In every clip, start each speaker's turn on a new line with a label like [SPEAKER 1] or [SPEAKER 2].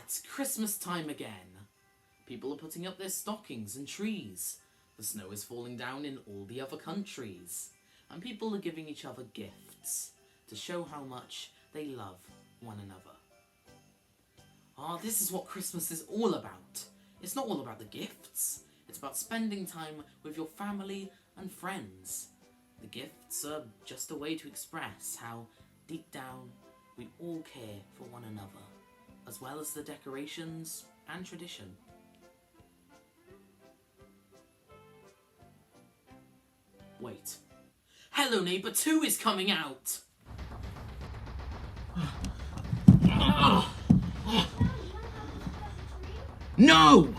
[SPEAKER 1] It's Christmas time again. People are putting up their stockings and trees. The snow is falling down in all the other countries. And people are giving each other gifts to show how much they love one another. This is what Christmas is all about. It's not all about the gifts. It's about spending time with your family and friends. The gifts are just a way to express how, deep down, we all care for one another, as well as the decorations and tradition. Wait. Hello Neighbor 2 is coming out! No!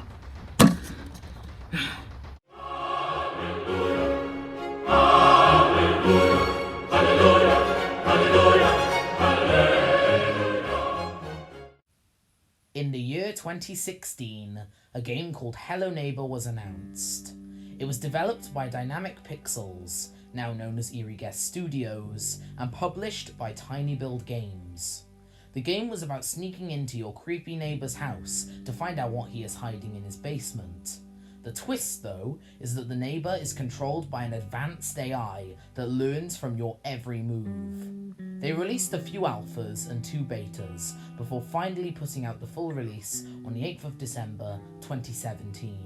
[SPEAKER 1] In the year 2016, a game called Hello Neighbor was announced. It was developed by Dynamic Pixels, now known as Eerie Guest Studios, and published by Tiny Build Games. The game was about sneaking into your creepy neighbor's house to find out what he is hiding in his basement. The twist, though, is that the neighbor is controlled by an advanced AI that learns from your every move. They released a few alphas and 2 betas before finally putting out the full release on the 8th of December 2017.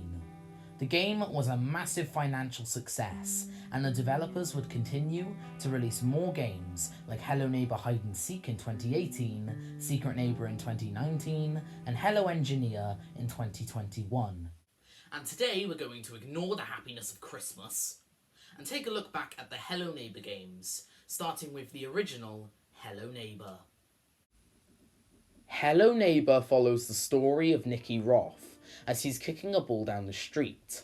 [SPEAKER 1] The game was a massive financial success, and the developers would continue to release more games like Hello Neighbor Hide and Seek in 2018, Secret Neighbor in 2019, and Hello Engineer in 2021. And today we're going to ignore the happiness of Christmas and take a look back at the Hello Neighbor games, starting with the original Hello Neighbor. Hello Neighbor follows the story of Nicky Roth as he's kicking a ball down the street.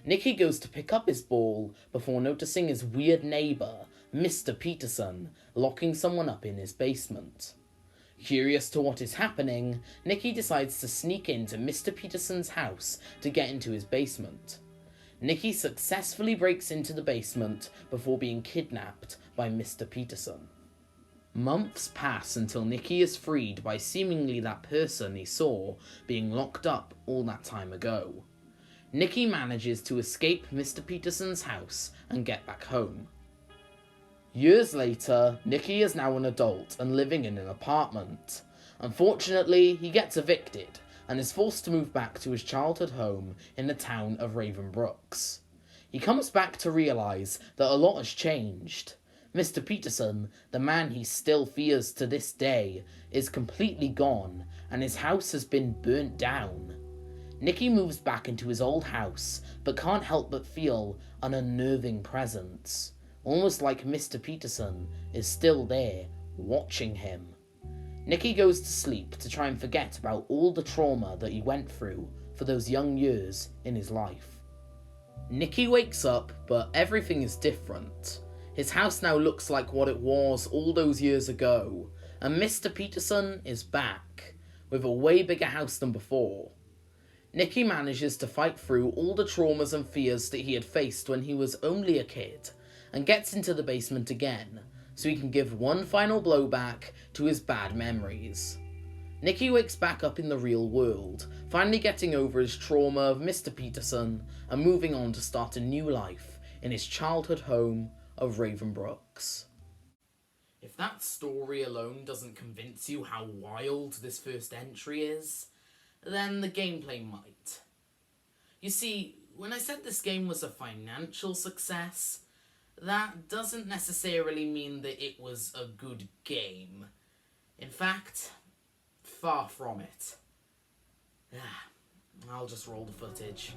[SPEAKER 1] Nicky goes to pick up his ball before noticing his weird neighbor, Mr. Peterson, locking someone up in his basement. Curious to what is happening, Nicky decides to sneak into Mr. Peterson's house to get into his basement. Nicky successfully breaks into the basement before being kidnapped by Mr. Peterson. Months pass until Nicky is freed by seemingly that person he saw being locked up all that time ago. Nicky manages to escape Mr. Peterson's house and get back home. Years later, Nicky is now an adult and living in an apartment. Unfortunately, he gets evicted and is forced to move back to his childhood home in the town of Ravenbrooks. He comes back to realise that a lot has changed. Mr. Peterson, the man he still fears to this day, is completely gone and his house has been burnt down. Nicky moves back into his old house but can't help but feel an unnerving presence. Almost like Mr. Peterson is still there, watching him. Nicky goes to sleep to try and forget about all the trauma that he went through for those young years in his life. Nicky wakes up, but everything is different. His house now looks like what it was all those years ago, and Mr. Peterson is back, with a way bigger house than before. Nicky manages to fight through all the traumas and fears that he had faced when he was only a kid, and gets into the basement again, so he can give one final blowback to his bad memories. Nicky wakes back up in the real world, finally getting over his trauma of Mr. Peterson and moving on to start a new life in his childhood home of Ravenbrooks. If that story alone doesn't convince you how wild this first entry is, then the gameplay might. You see, when I said this game was a financial success, that doesn't necessarily mean that it was a good game. In fact, far from it. I'll just roll the footage.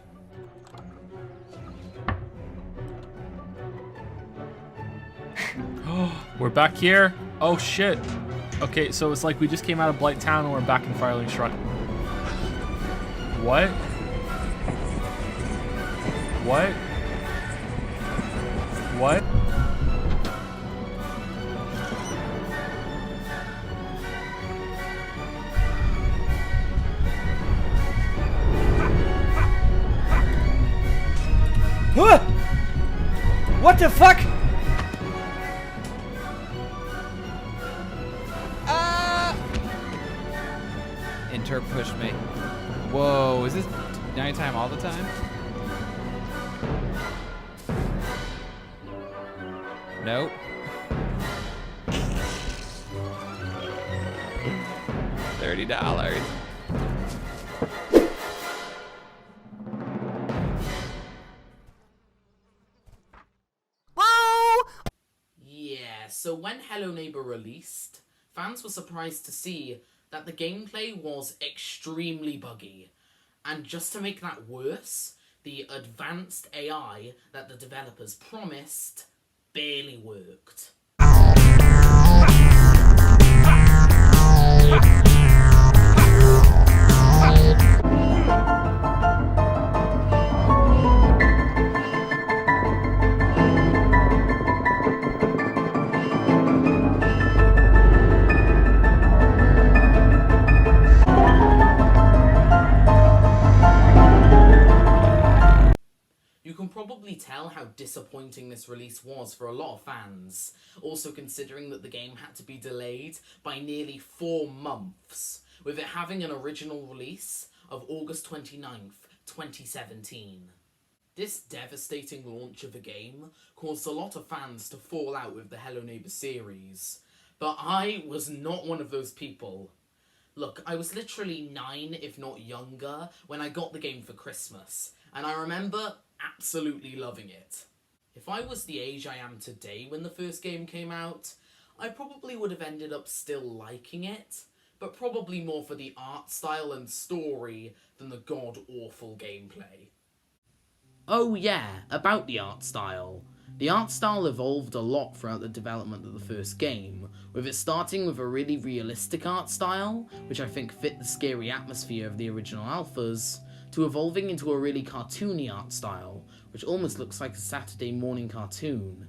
[SPEAKER 2] Oh, we're back here? Oh shit. Okay, so it's like we just came out of Blight Town and we're back in Firelink Shrine. What? What? What?
[SPEAKER 3] What the fuck? turret pushed me. Whoa, is this nighttime all the time? Nope. $30.
[SPEAKER 1] Yeah, so when Hello Neighbor released, fans were surprised to see that the gameplay was extremely buggy. And just to make that worse, the advanced AI that the developers promised barely worked. You can probably tell how disappointing this release was for a lot of fans, also considering that the game had to be delayed by nearly 4 months, with it having an original release of August 29th, 2017. This devastating launch of the game caused a lot of fans to fall out with the Hello Neighbor series, but I was not one of those people. Look, I was literally 9, if not younger, when I got the game for Christmas, and I remember absolutely loving it. If I was the age I am today when the first game came out, I probably would have ended up still liking it, but probably more for the art style and story than the god-awful gameplay. Oh yeah, about the art style. The art style evolved a lot throughout the development of the first game, with it starting with a really realistic art style, which I think fit the scary atmosphere of the original alphas, to evolving into a really cartoony art style, which almost looks like a Saturday morning cartoon.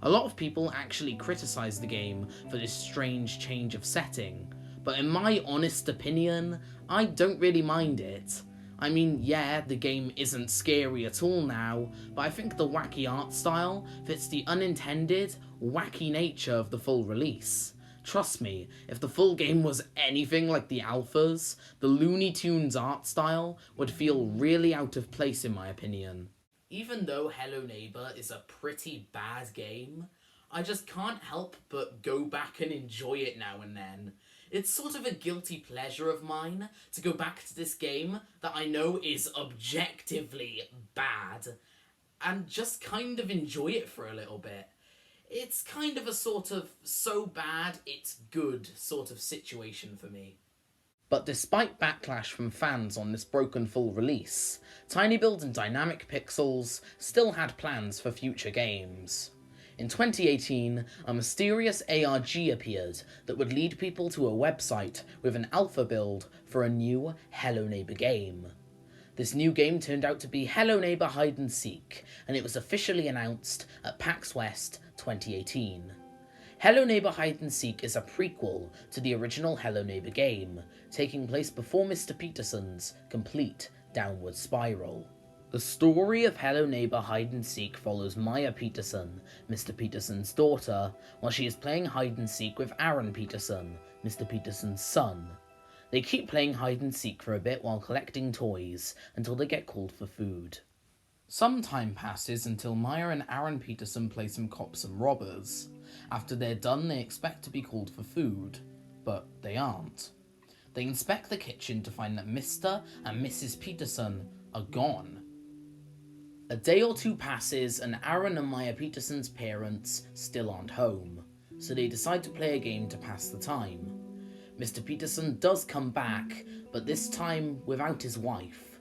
[SPEAKER 1] A lot of people actually criticise the game for this strange change of setting, but in my honest opinion, I don't really mind it. I mean, yeah, the game isn't scary at all now, but I think the wacky art style fits the unintended, wacky nature of the full release. Trust me, if the full game was anything like the alphas, the Looney Tunes art style would feel really out of place in my opinion. Even though Hello Neighbor is a pretty bad game, I just can't help but go back and enjoy it now and then. It's sort of a guilty pleasure of mine to go back to this game that I know is objectively bad, and just kind of enjoy it for a little bit. It's kind of a sort of so bad it's good sort of situation for me. But despite backlash from fans on this broken full release, TinyBuild and Dynamic Pixels still had plans for future games. In 2018, a mysterious ARG appeared that would lead people to a website with an alpha build for a new Hello Neighbor game. This new game turned out to be Hello Neighbor Hide and Seek, and it was officially announced at PAX West 2018. Hello Neighbor Hide and Seek is a prequel to the original Hello Neighbor game, taking place before Mr. Peterson's complete downward spiral. The story of Hello Neighbor Hide and Seek follows Maya Peterson, Mr. Peterson's daughter, while she is playing hide and seek with Aaron Peterson, Mr. Peterson's son. They keep playing hide and seek for a bit while collecting toys, until they get called for food. Some time passes until Maya and Aaron Peterson play some cops and robbers. After they're done, they expect to be called for food, but they aren't. They inspect the kitchen to find that Mr. and Mrs. Peterson are gone. A day or two passes and Aaron and Maya Peterson's parents still aren't home, so they decide to play a game to pass the time. Mr. Peterson does come back, but this time without his wife.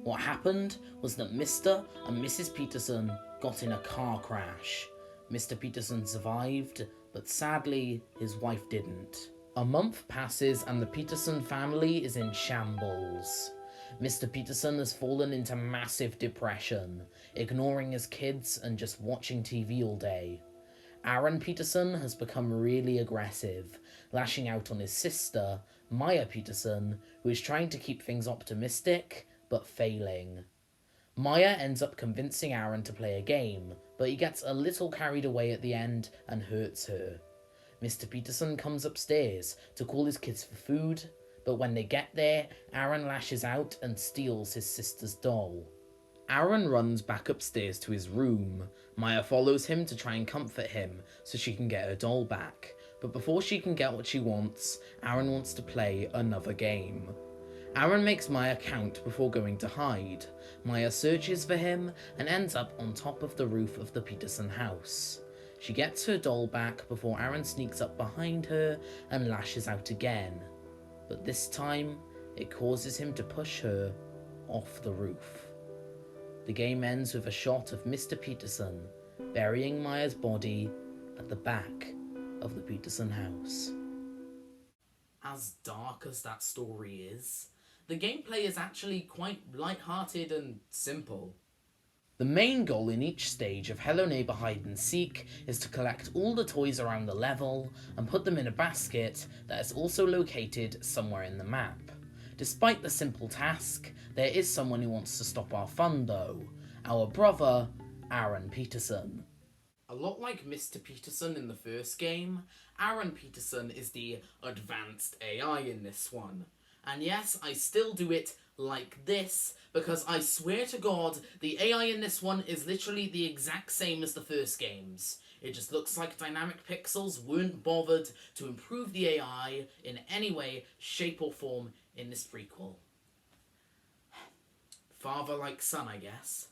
[SPEAKER 1] What happened was that Mr. and Mrs. Peterson got in a car crash. Mr. Peterson survived, but sadly his wife didn't. A month passes and the Peterson family is in shambles. Mr. Peterson has fallen into massive depression, ignoring his kids and just watching TV all day. Aaron Peterson has become really aggressive, lashing out on his sister, Maya Peterson, who is trying to keep things optimistic, but failing. Maya ends up convincing Aaron to play a game, but he gets a little carried away at the end and hurts her. Mr. Peterson comes upstairs to call his kids for food, But when they get there, Aaron lashes out and steals his sister's doll. Aaron runs back upstairs to his room. Maya follows him to try and comfort him so she can get her doll back. But before she can get what she wants, Aaron wants to play another game. Aaron makes Maya count before going to hide. Maya searches for him and ends up on top of the roof of the Peterson house. She gets her doll back before Aaron sneaks up behind her and lashes out again. But this time, it causes him to push her off the roof. The game ends with a shot of Mr. Peterson burying Maya's body at the back of the Peterson house. As dark as that story is, the gameplay is actually quite light-hearted and simple. The main goal in each stage of Hello Neighbor Hide and Seek is to collect all the toys around the level and put them in a basket that is also located somewhere in the map. Despite the simple task, there is someone who wants to stop our fun though, our brother, Aaron Peterson. A lot like Mr. Peterson in the first game, Aaron Peterson is the advanced AI in this one. And yes, I still do it like this, because I swear to God, the AI in this one is literally the exact same as the first games. It just looks like dynamic pixels weren't bothered to improve the AI in any way, shape or form in this prequel. Father like son, I guess.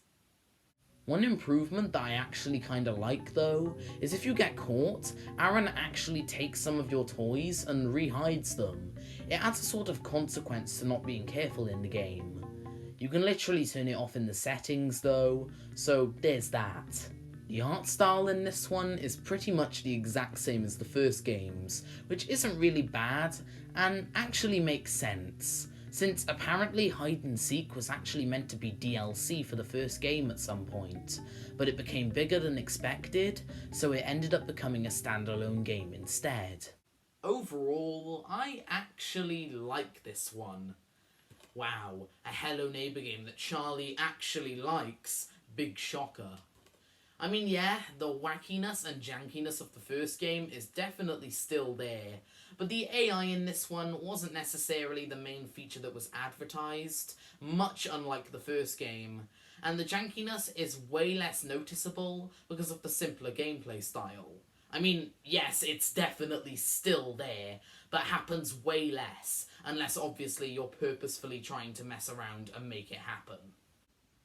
[SPEAKER 1] One improvement that I actually kinda like though, is if you get caught, Aaron actually takes some of your toys and rehides them. It adds a sort of consequence to not being careful in the game. You can literally turn it off in the settings though, so there's that. The art style in this one is pretty much the exact same as the first games, which isn't really bad, and actually makes sense, since apparently Hide and Seek was actually meant to be DLC for the first game at some point, but it became bigger than expected, so it ended up becoming a standalone game instead. Overall, I actually like this one. Wow, a Hello Neighbor game that Charlie actually likes. Big shocker. I mean, yeah, the wackiness and jankiness of the first game is definitely still there, but the AI in this one wasn't necessarily the main feature that was advertised, much unlike the first game, and the jankiness is way less noticeable because of the simpler gameplay style. I mean, yes, it's definitely still there, but happens way less, unless obviously you're purposefully trying to mess around and make it happen.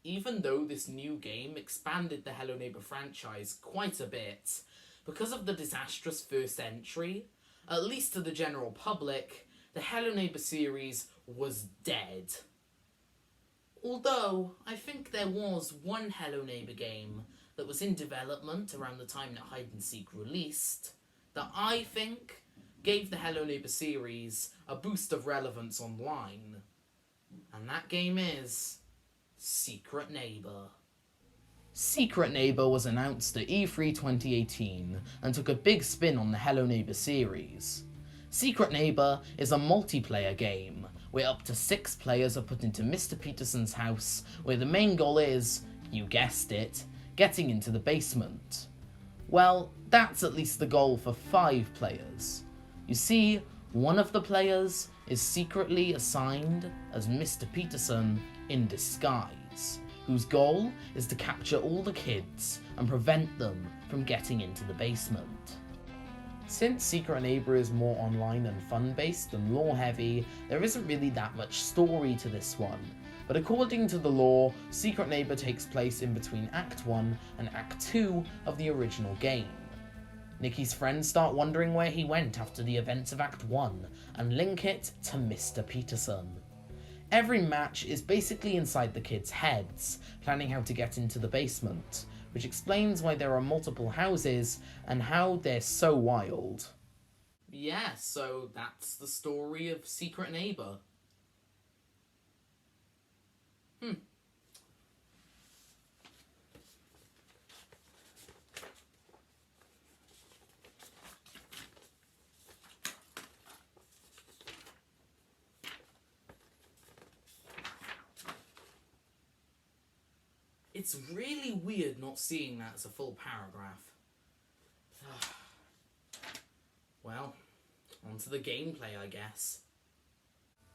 [SPEAKER 1] Even though this new game expanded the Hello Neighbor franchise quite a bit, because of the disastrous first entry, at least to the general public, the Hello Neighbor series was dead. Although, I think there was one Hello Neighbor game that was in development around the time that Hide and Seek released, that I think gave the Hello Neighbor series a boost of relevance online. And that game is Secret Neighbor. Secret Neighbor was announced at E3 2018 and took a big spin on the Hello Neighbor series. Secret Neighbor is a multiplayer game where up to 6 players are put into Mr. Peterson's house, where the main goal is, you guessed it, getting into the basement. Well, that's at least the goal for 5 players. You see, one of the players is secretly assigned as Mr. Peterson in disguise, whose goal is to capture all the kids and prevent them from getting into the basement. Since Secret Neighbor is more online and fun-based and lore-heavy, there isn't really that much story to this one, but according to the lore, Secret Neighbor takes place in between Act 1 and Act 2 of the original game. Nicky's friends start wondering where he went after the events of Act 1, and link it to Mr. Peterson. Every match is basically inside the kids' heads, planning how to get into the basement, which explains why there are multiple houses and how they're so wild. Yeah, so that's the story of Secret Neighbor. It's really weird not seeing that as a full paragraph. Well, onto the gameplay, I guess.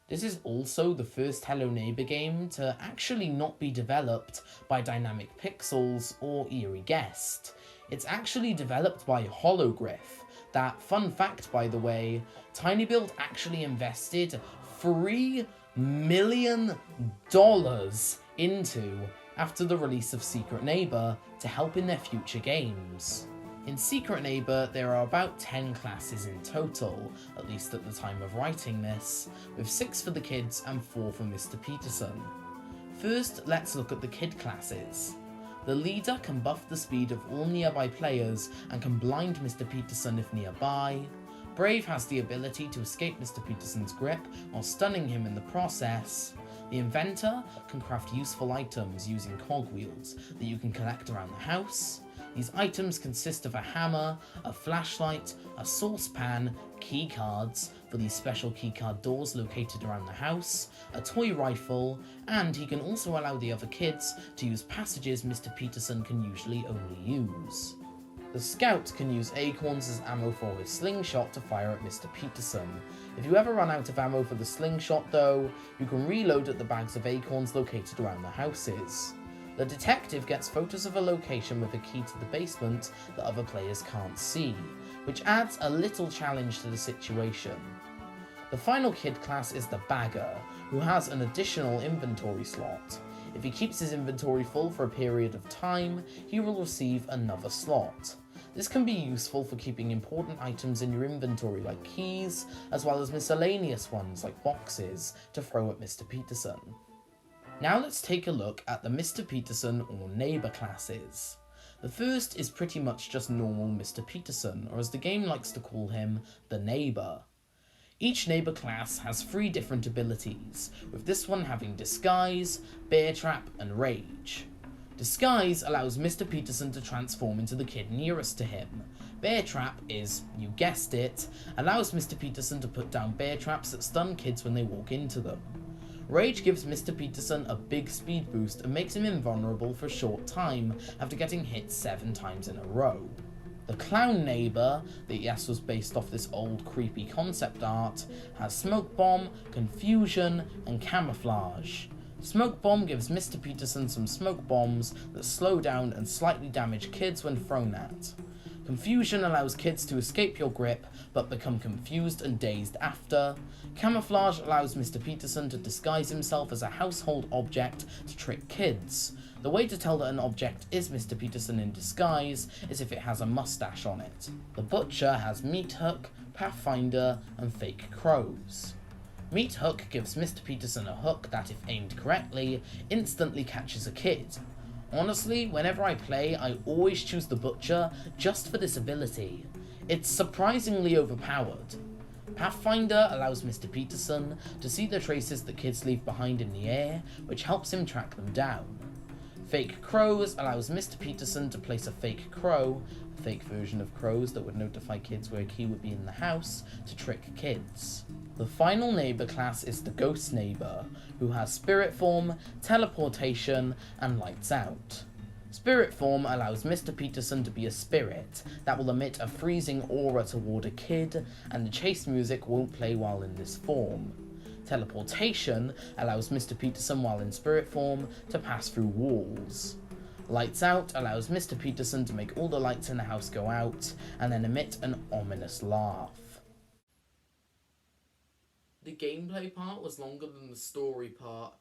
[SPEAKER 1] This is also the first Hello Neighbor game to actually not be developed by Dynamic Pixels or Eerie Guest. It's actually developed by Hologriff. That, fun fact by the way, TinyBuild actually invested $3 million into after the release of Secret Neighbor to help in their future games. In Secret Neighbor, there are about 10 classes in total, at least at the time of writing this, with 6 for the kids and 4 for Mr. Peterson. First, let's look at the kid classes. The leader can buff the speed of all nearby players and can blind Mr. Peterson if nearby. Brave has the ability to escape Mr. Peterson's grip while stunning him in the process. The Inventor can craft useful items using cogwheels that you can collect around the house. These items consist of a hammer, a flashlight, a saucepan, key cards for these special keycard doors located around the house, a toy rifle, and he can also allow the other kids to use passages Mr. Peterson can usually only use. The Scout can use acorns as ammo for his slingshot to fire at Mr. Peterson. If you ever run out of ammo for the slingshot though, you can reload at the bags of acorns located around the houses. The detective gets photos of a location with a key to the basement that other players can't see, which adds a little challenge to the situation. The final kid class is the Bagger, who has an additional inventory slot. If he keeps his inventory full for a period of time, he will receive another slot. This can be useful for keeping important items in your inventory like keys, as well as miscellaneous ones like boxes to throw at Mr. Peterson. Now let's take a look at the Mr. Peterson or Neighbor classes. The first is pretty much just normal Mr. Peterson, or as the game likes to call him, the Neighbor. Each Neighbor class has 3 different abilities, with this one having Disguise, Bear Trap, and Rage. Disguise allows Mr. Peterson to transform into the kid nearest to him. Bear Trap is, you guessed it, allows Mr. Peterson to put down bear traps that stun kids when they walk into them. Rage gives Mr. Peterson a big speed boost and makes him invulnerable for a short time after getting hit 7 times in a row. The Clown Neighbor, that yes was based off this old creepy concept art, has Smoke Bomb, Confusion, and Camouflage. Smoke Bomb gives Mr. Peterson some smoke bombs that slow down and slightly damage kids when thrown at. Confusion allows kids to escape your grip, but become confused and dazed after. Camouflage allows Mr. Peterson to disguise himself as a household object to trick kids. The way to tell that an object is Mr. Peterson in disguise is if it has a mustache on it. The Butcher has Meat Hook, Pathfinder, and Fake Crows. Meat Hook gives Mr. Peterson a hook that, if aimed correctly, instantly catches a kid. Honestly, whenever I play, I always choose the Butcher just for this ability. It's surprisingly overpowered. Pathfinder allows Mr. Peterson to see the traces that kids leave behind in the air, which helps him track them down. Fake Crows allows Mr. Peterson to place a fake crow, a fake version of crows that would notify kids where a key would be in the house, to trick kids. The final Neighbor class is the Ghost Neighbor, who has Spirit Form, Teleportation, and Lights Out. Spirit Form allows Mr. Peterson to be a spirit that will emit a freezing aura toward a kid, and the chase music won't play while in this form. Teleportation allows Mr. Peterson while in spirit form to pass through walls. Lights Out allows Mr. Peterson to make all the lights in the house go out, and then emit an ominous laugh. The gameplay part was longer than the story part.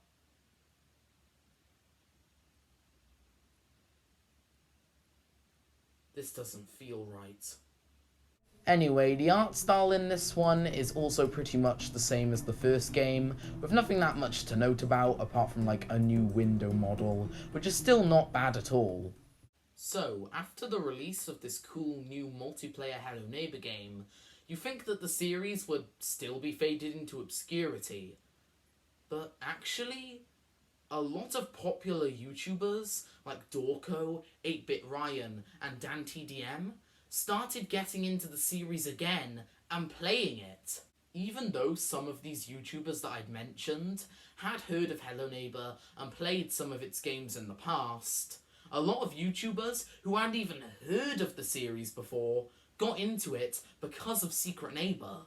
[SPEAKER 1] This doesn't feel right. Anyway, the art style in this one is also pretty much the same as the first game, with nothing that much to note about apart from like a new window model, which is still not bad at all. So, after the release of this cool new multiplayer Hello Neighbor game, you think that the series would still be faded into obscurity. But actually, a lot of popular YouTubers like Dorko, 8-Bit Ryan, and DanTDM started getting into the series again and playing it. Even though some of these YouTubers that I'd mentioned had heard of Hello Neighbor and played some of its games in the past, a lot of YouTubers who hadn't even heard of the series before got into it because of Secret Neighbor.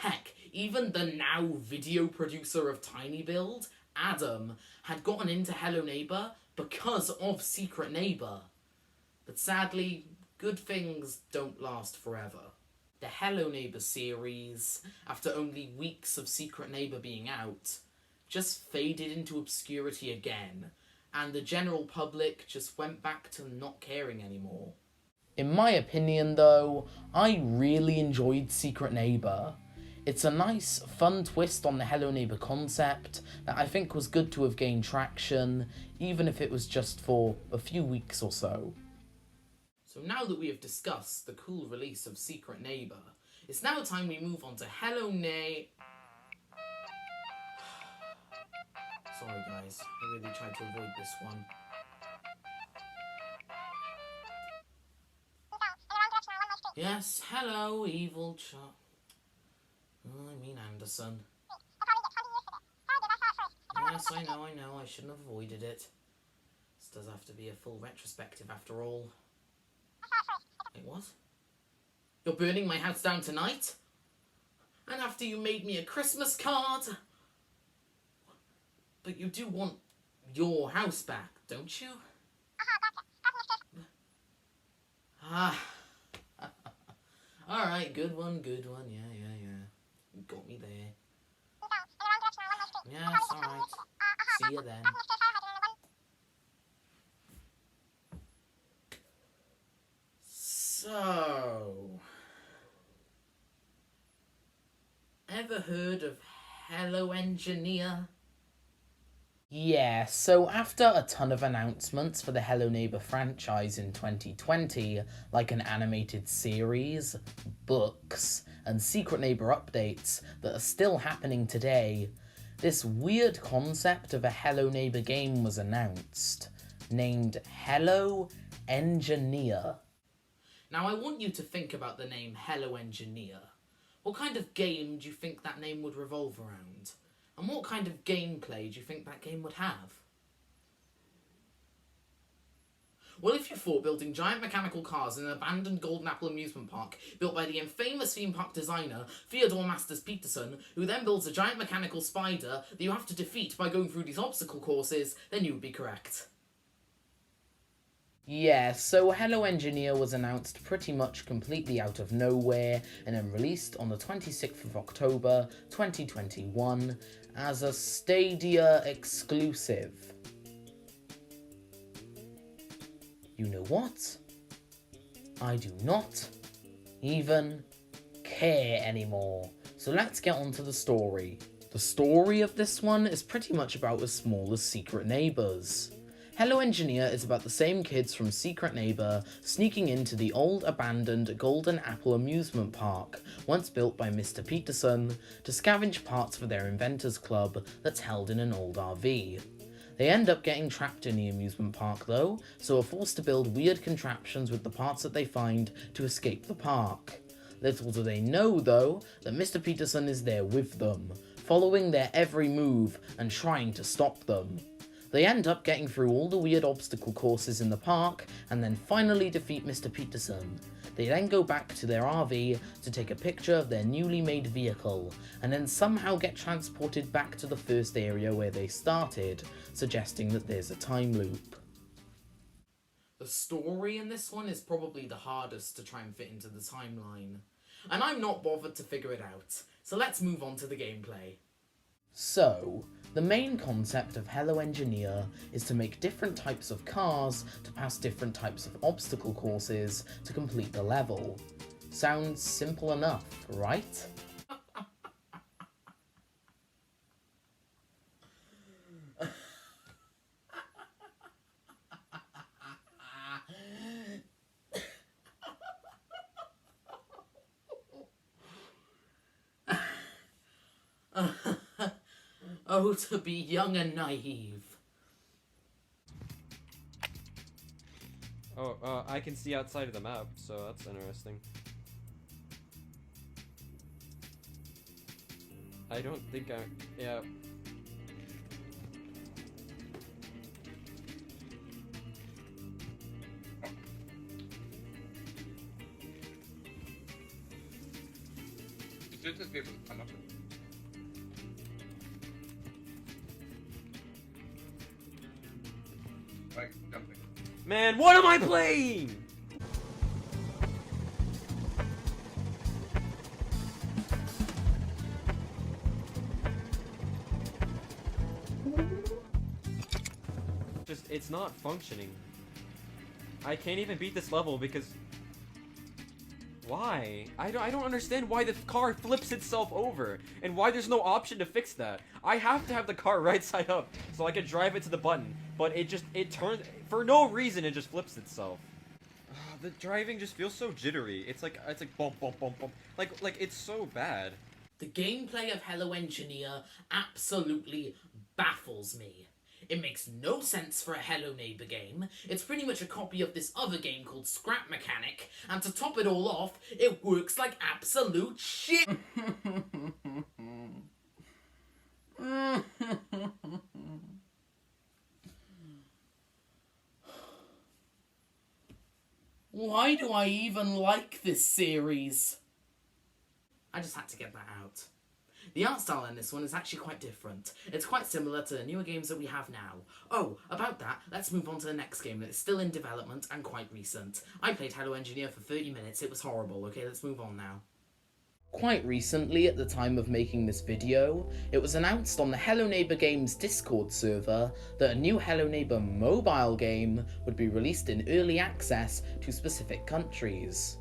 [SPEAKER 1] Heck, even the now video producer of Tiny Build, Adam, had gotten into Hello Neighbor because of Secret Neighbor. But sadly, good things don't last forever. The Hello Neighbor series, after only weeks of Secret Neighbor being out, just faded into obscurity again, and the general public just went back to not caring anymore. In my opinion, though, I really enjoyed Secret Neighbor. It's a nice, fun twist on the Hello Neighbor concept that I think was good to have gained traction, even if it was just for a few weeks or so. So now that we have discussed the cool release of Secret Neighbor, it's now time we move on to Hello Sorry guys, I really tried to avoid this one. Yes, hello, evil Anderson. Yes, I know, I shouldn't have avoided it. This does have to be a full retrospective after all. Wait, what? You're burning my house down tonight? And after you made me a Christmas card? But you do want your house back, don't you? Ah. Alright, good one, yeah. You got me there. Yes, alright. See you then. So... ever heard of Hello Engineer? Yeah, so after a ton of announcements for the Hello Neighbor franchise in 2020, like an animated series, books, and Secret Neighbor updates that are still happening today, this weird concept of a Hello Neighbor game was announced, named Hello Engineer. Now I want you to think about the name Hello Engineer. What kind of game do you think that name would revolve around? And what kind of gameplay do you think that game would have? Well, if you thought building giant mechanical cars in an abandoned Golden Apple amusement park built by the infamous theme park designer Theodore Masters Peterson, who then builds a giant mechanical spider that you have to defeat by going through these obstacle courses, then you would be correct. Yeah, so Hello Engineer was announced pretty much completely out of nowhere and then released on the 26th of October 2021 as a Stadia exclusive. You know what? I do not even care anymore. So let's get on to the story. The story of this one is pretty much about as small as Secret Neighbors. Hello Engineer is about the same kids from Secret Neighbor sneaking into the old abandoned Golden Apple amusement park, once built by Mr. Peterson, to scavenge parts for their inventors club that's held in an old RV. They end up getting trapped in the amusement park though, so are forced to build weird contraptions with the parts that they find to escape the park. Little do they know though, that Mr. Peterson is there with them, following their every move and trying to stop them. They end up getting through all the weird obstacle courses in the park, and then finally defeat Mr. Peterson. They then go back to their RV to take a picture of their newly made vehicle, and then somehow get transported back to the first area where they started, suggesting that there's a time loop. The story in this one is probably the hardest to try and fit into the timeline, and I'm not bothered to figure it out, so let's move on to the gameplay. So, the main concept of Hello Engineer is to make different types of cars to pass different types of obstacle courses to complete the level. Sounds simple enough, right? Oh, to be young and naive.
[SPEAKER 4] Oh, I can see outside of the map, so that's interesting. I don't think yeah.
[SPEAKER 5] should just be able to come up with it. Like, jumping.
[SPEAKER 4] Man, what am I playing? It's not functioning. I can't even beat this level because... Why? I don't understand why the car flips itself over, and why there's no option to fix that. I have to have the car right side up so I can drive it to the button, but it turns... For no reason, it just flips itself. The driving just feels so jittery. It's like bump, bump, bump, bump. Like it's so bad.
[SPEAKER 1] The gameplay of Hello Engineer absolutely baffles me. It makes no sense for a Hello Neighbor game. It's pretty much a copy of this other game called Scrap Mechanic, and to top it all off, it works like absolute shit. Why do I even like this series? I just had to get that out. The art style in this one is actually quite different. It's quite similar to the newer games that we have now. Oh, about that, let's move on to the next game that is still in development and quite recent. I played Hello Engineer for 30 minutes, it was horrible. Okay, let's move on now. Quite recently, at the time of making this video, it was announced on the Hello Neighbor Games Discord server that a new Hello Neighbor mobile game would be released in early access to specific countries.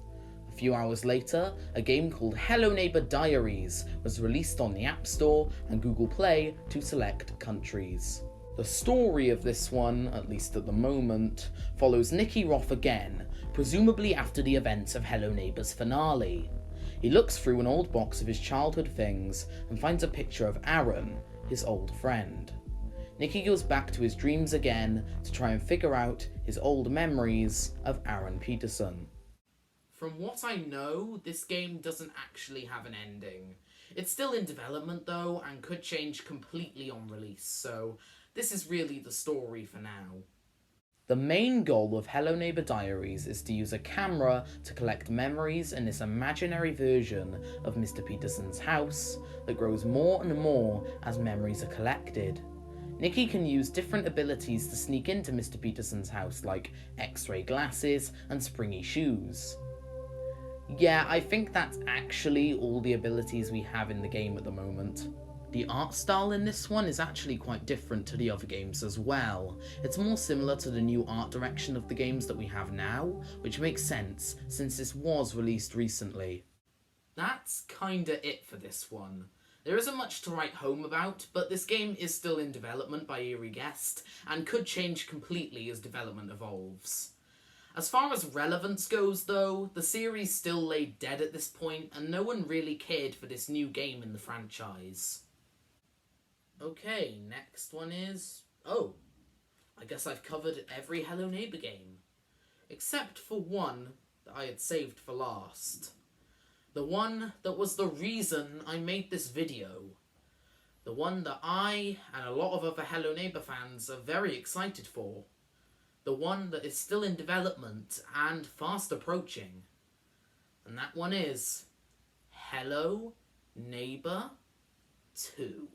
[SPEAKER 1] A few hours later, a game called Hello Neighbor Diaries was released on the App Store and Google Play to select countries. The story of this one, at least at the moment, follows Nicky Roth again, presumably after the events of Hello Neighbor's finale. He looks through an old box of his childhood things and finds a picture of Aaron, his old friend. Nicky goes back to his dreams again to try and figure out his old memories of Aaron Peterson. From what I know, this game doesn't actually have an ending. It's still in development though, and could change completely on release, so this is really the story for now. The main goal of Hello Neighbor Diaries is to use a camera to collect memories in this imaginary version of Mr. Peterson's house that grows more and more as memories are collected. Nicky can use different abilities to sneak into Mr. Peterson's house, like X-ray glasses and springy shoes. Yeah, I think that's actually all the abilities we have in the game at the moment. The art style in this one is actually quite different to the other games as well. It's more similar to the new art direction of the games that we have now, which makes sense since this was released recently. That's kinda it for this one. There isn't much to write home about, but this game is still in development by Eerie Guest, and could change completely as development evolves. As far as relevance goes though, the series still lay dead at this point, and no one really cared for this new game in the franchise. Okay, next one is... oh, I guess I've covered every Hello Neighbor game. Except for one that I had saved for last. The one that was the reason I made this video. The one that I and a lot of other Hello Neighbor fans are very excited for. The one that is still in development and fast approaching. And that one is Hello Neighbor 2.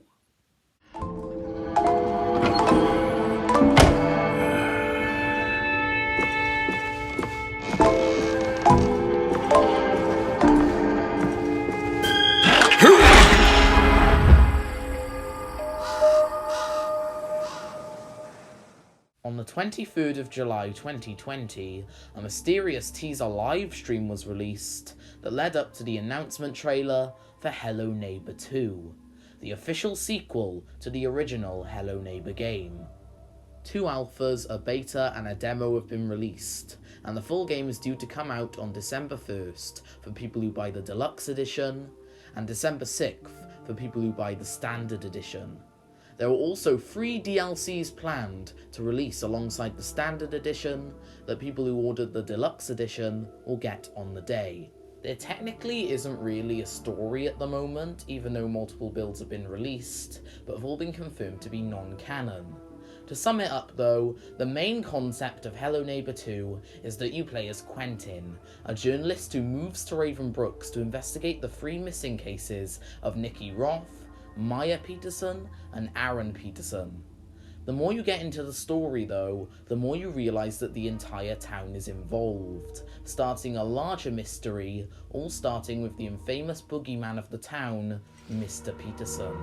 [SPEAKER 1] On the 23rd of July 2020, a mysterious teaser livestream was released that led up to the announcement trailer for Hello Neighbor 2, the official sequel to the original Hello Neighbor game. 2 alphas, a beta and a demo have been released, and the full game is due to come out on December 1st for people who buy the deluxe edition, and December 6th for people who buy the standard edition. There are also 3 DLCs planned to release alongside the standard edition that people who ordered the deluxe edition will get on the day. There technically isn't really a story at the moment, even though multiple builds have been released, but have all been confirmed to be non-canon. To sum it up though, the main concept of Hello Neighbor 2 is that you play as Quentin, a journalist who moves to Raven Brooks to investigate the 3 missing cases of Nikki Roth, Maya Peterson, and Aaron Peterson. The more you get into the story though, the more you realise that the entire town is involved, starting a larger mystery, all starting with the infamous boogeyman of the town, Mr. Peterson.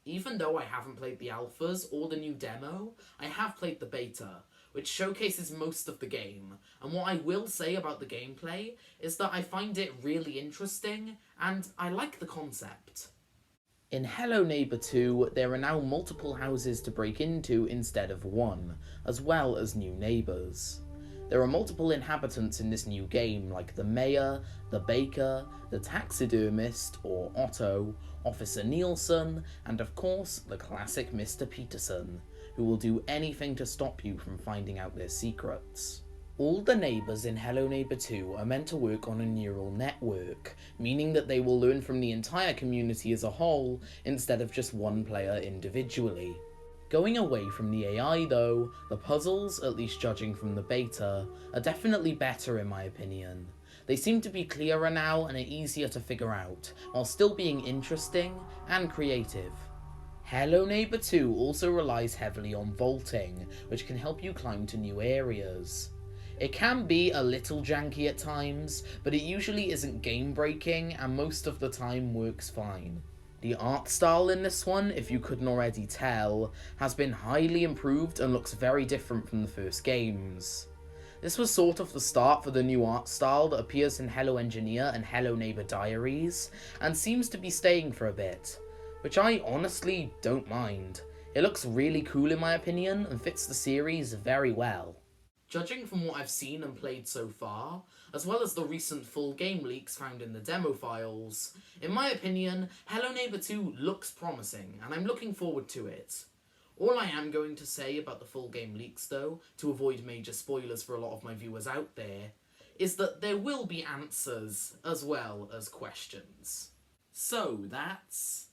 [SPEAKER 1] Even though I haven't played the alphas or the new demo, I have played the beta, which showcases most of the game, and what I will say about the gameplay is that I find it really interesting, and I like the concept. In Hello Neighbor 2, there are now multiple houses to break into instead of one, as well as new neighbours. There are multiple inhabitants in this new game, like the mayor, the baker, the taxidermist, or Otto, Officer Nielsen, and of course, the classic Mr. Peterson, who will do anything to stop you from finding out their secrets. All the neighbours in Hello Neighbor 2 are meant to work on a neural network, meaning that they will learn from the entire community as a whole, instead of just one player individually. Going away from the AI though, the puzzles, at least judging from the beta, are definitely better in my opinion. They seem to be clearer now and are easier to figure out, while still being interesting and creative. Hello Neighbor 2 also relies heavily on vaulting, which can help you climb to new areas. It can be a little janky at times, but it usually isn't game breaking and most of the time works fine. The art style in this one, if you couldn't already tell, has been highly improved and looks very different from the first games. This was sort of the start for the new art style that appears in Hello Engineer and Hello Neighbor Diaries, and seems to be staying for a bit, which I honestly don't mind. It looks really cool in my opinion, and fits the series very well. Judging from what I've seen and played so far, as well as the recent full game leaks found in the demo files, in my opinion, Hello Neighbor 2 looks promising, and I'm looking forward to it. All I am going to say about the full game leaks though, to avoid major spoilers for a lot of my viewers out there, is that there will be answers as well as questions. So that's...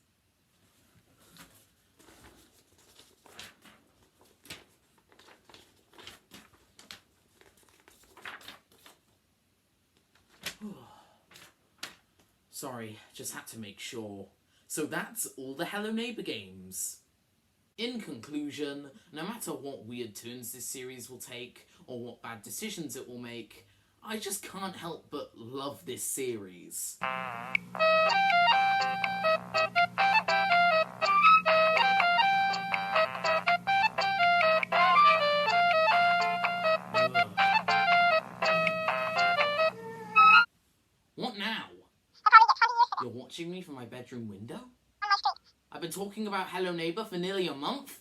[SPEAKER 1] Sorry, just had to make sure. So that's all the Hello Neighbor games. In conclusion, no matter what weird turns this series will take, or what bad decisions it will make, I just can't help but love this series. What now? You're watching me from my bedroom window? I've been talking about Hello Neighbor for nearly a month?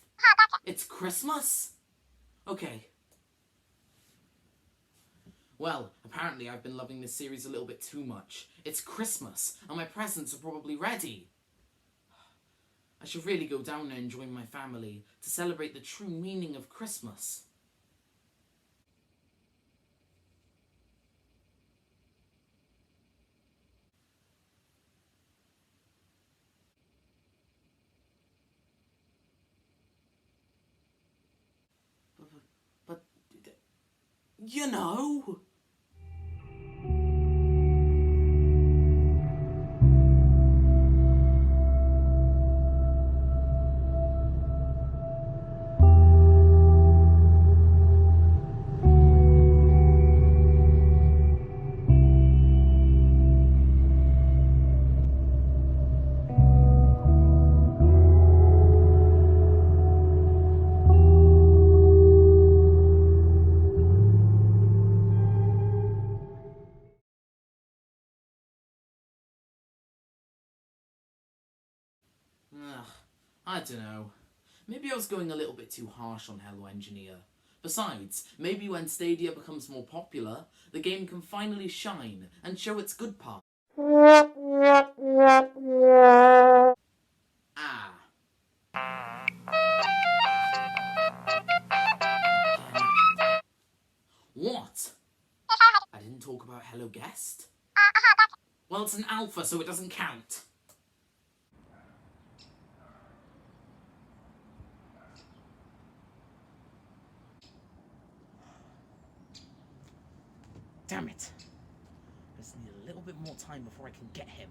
[SPEAKER 1] It's Christmas? Okay. Well, apparently I've been loving this series a little bit too much. It's Christmas, and my presents are probably ready. I should really go down there and join my family to celebrate the true meaning of Christmas. But you know... I don't know. Maybe I was going a little bit too harsh on Hello Engineer. Besides, maybe when Stadia becomes more popular, the game can finally shine and show its good part. Ah. What? I didn't talk about Hello Guest? Well, it's an alpha, so it doesn't count. Damn it. I just need a little bit more time before I can get him.